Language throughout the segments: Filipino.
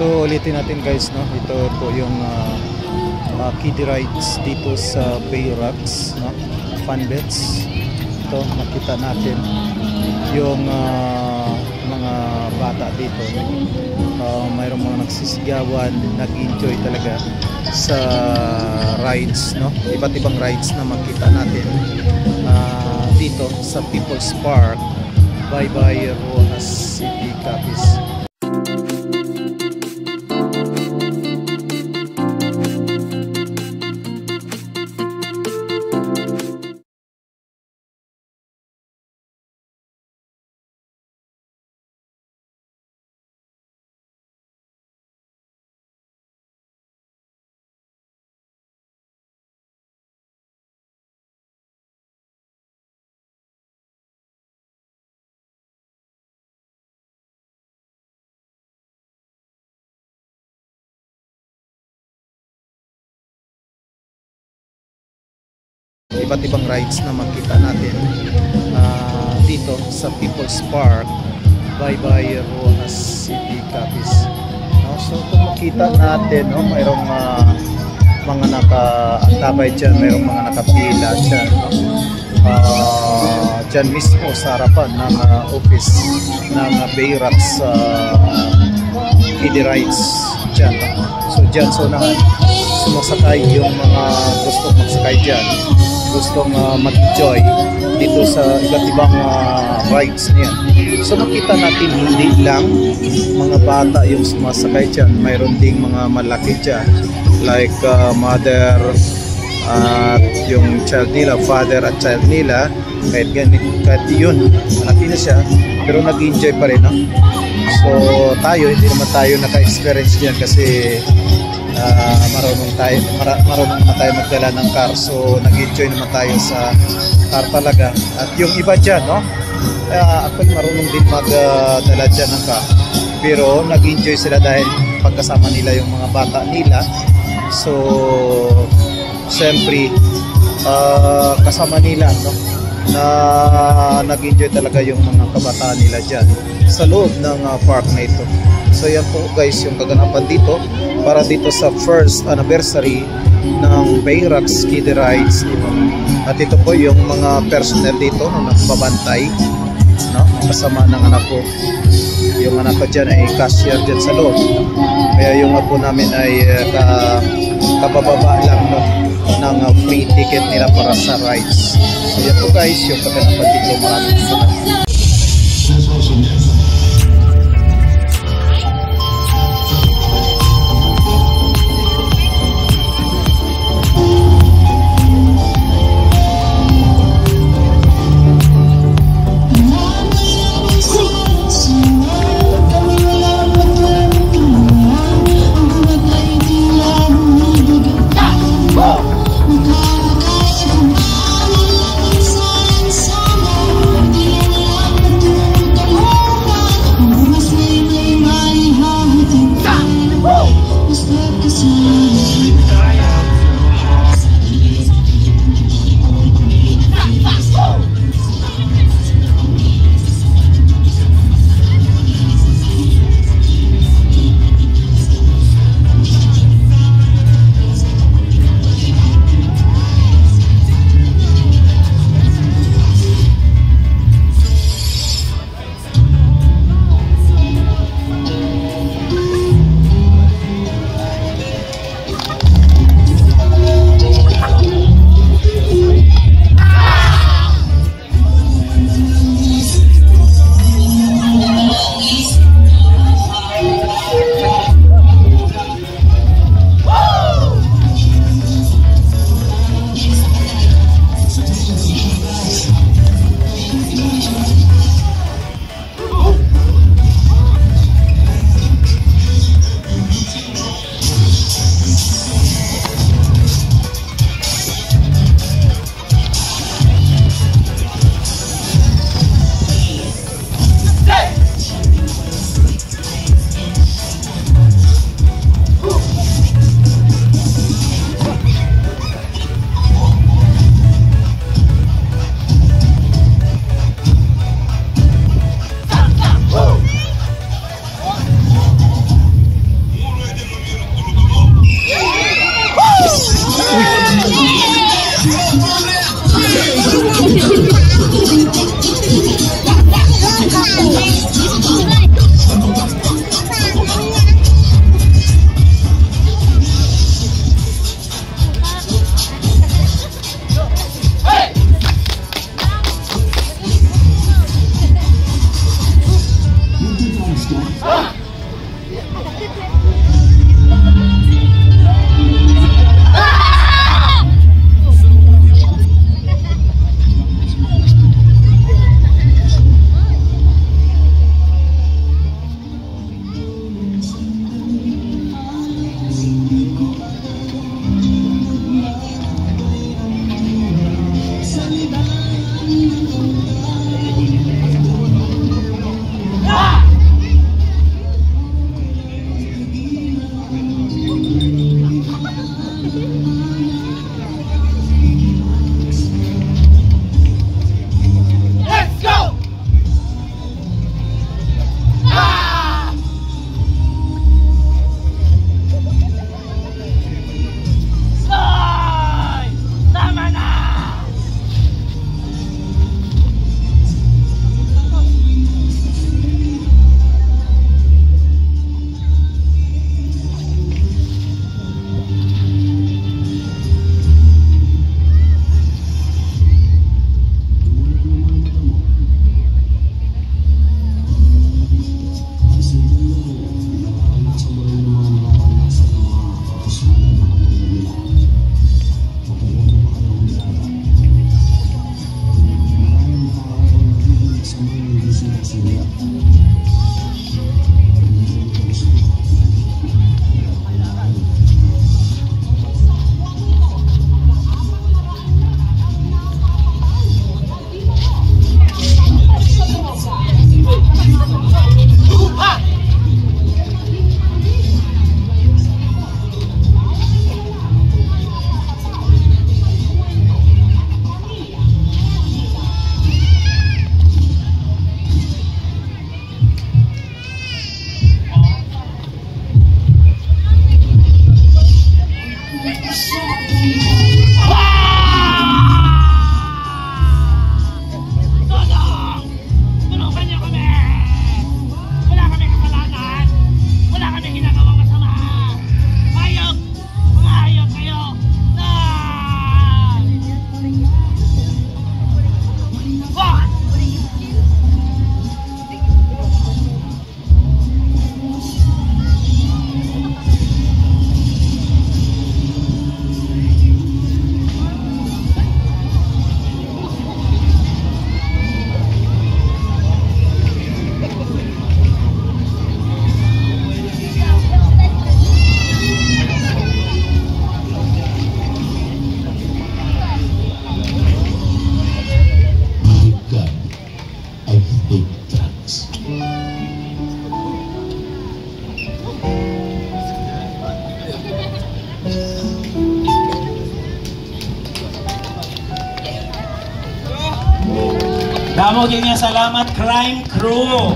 So ulitin natin guys, no? Ito po yung kiddie rides dito sa Bay Rocks, no? Fun beds. Ito makita natin yung mga bata dito. Mayroong mga nagsisigawan, nag-enjoy talaga sa rides, no? Iba't ibang rides na makita natin dito sa People's Park, Baybay, Rojas City, Capiz. Iba't ibang rides na makita natin dito sa People's Park, Baybay, Rojas City, Capiz. So kung makita natin, no, mayroong mga nakatabay dyan, mayroong mga nakapila dyan, dyan mismo sa harapan ng office ng Bay Rocks kiddie rides dyan. So dyan sa unahan, sumasakay yung mga gustong magsakay dyan, gustong mag-enjoy dito sa iba't ibang rides niya. So makita natin hindi lang mga bata yung sumasakay dyan, mayroon ding mga malaki dyan like mother at yung child nila, father at child nila. Kahit yun, malaki na siya, pero nag-enjoy pa rin, no? So tayo, hindi naman tayo naka-experience dyan kasi marunong naman tayo magdala ng car, so nag-enjoy naman tayo sa car talaga. At yung iba dyan, no, actually marunong din magdala dyan ng car, pero nag-enjoy sila dahil pagkasama nila yung mga bata nila. So siyempre kasama nila, no, na nag-enjoy talaga yung mga kabataan nila dyan sa loob ng park na ito. So yan po guys yung kaganapan dito para dito sa first anniversary ng Bay Rocks Kiddie Rides dito. At ito po yung mga personnel dito na nagbabantay, no? Kasama ng anak ko. Yung anak ko dyan ay cashier dyan sa loob. Kaya yung apo namin ay kabababa lang, no, ng free ticket nila para sa rides. So yan po guys yung kaganapan dito. Maraming salamat. Damo gyud nga salamat Crime Crew.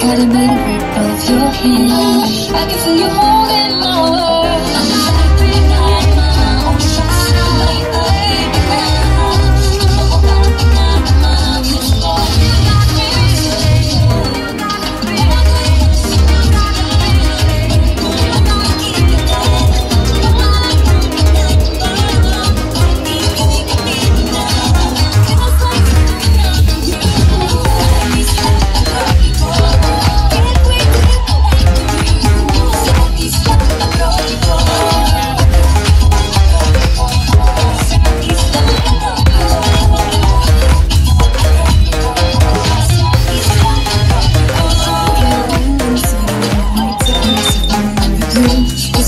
Gotta be the grip of your hand. I can feel you holding my world. I'm every night, my own shots.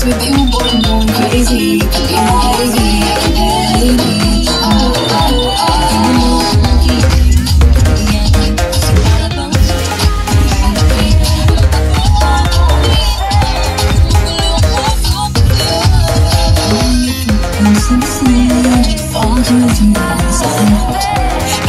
With you, boy, I'm going crazy. You're crazy, baby.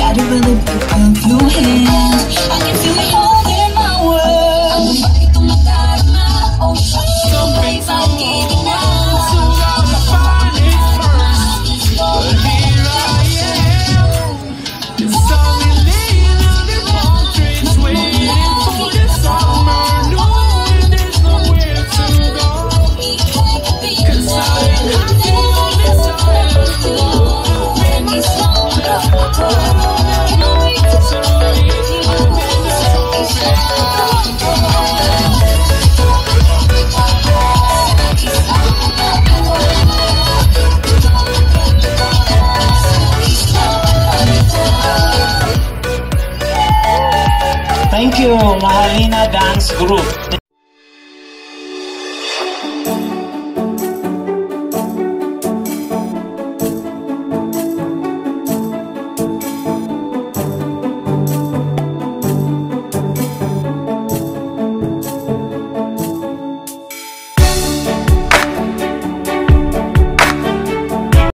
Gotta really pick up your hand. I can feel it all in my world. Thank you, Mahalina Dance Group.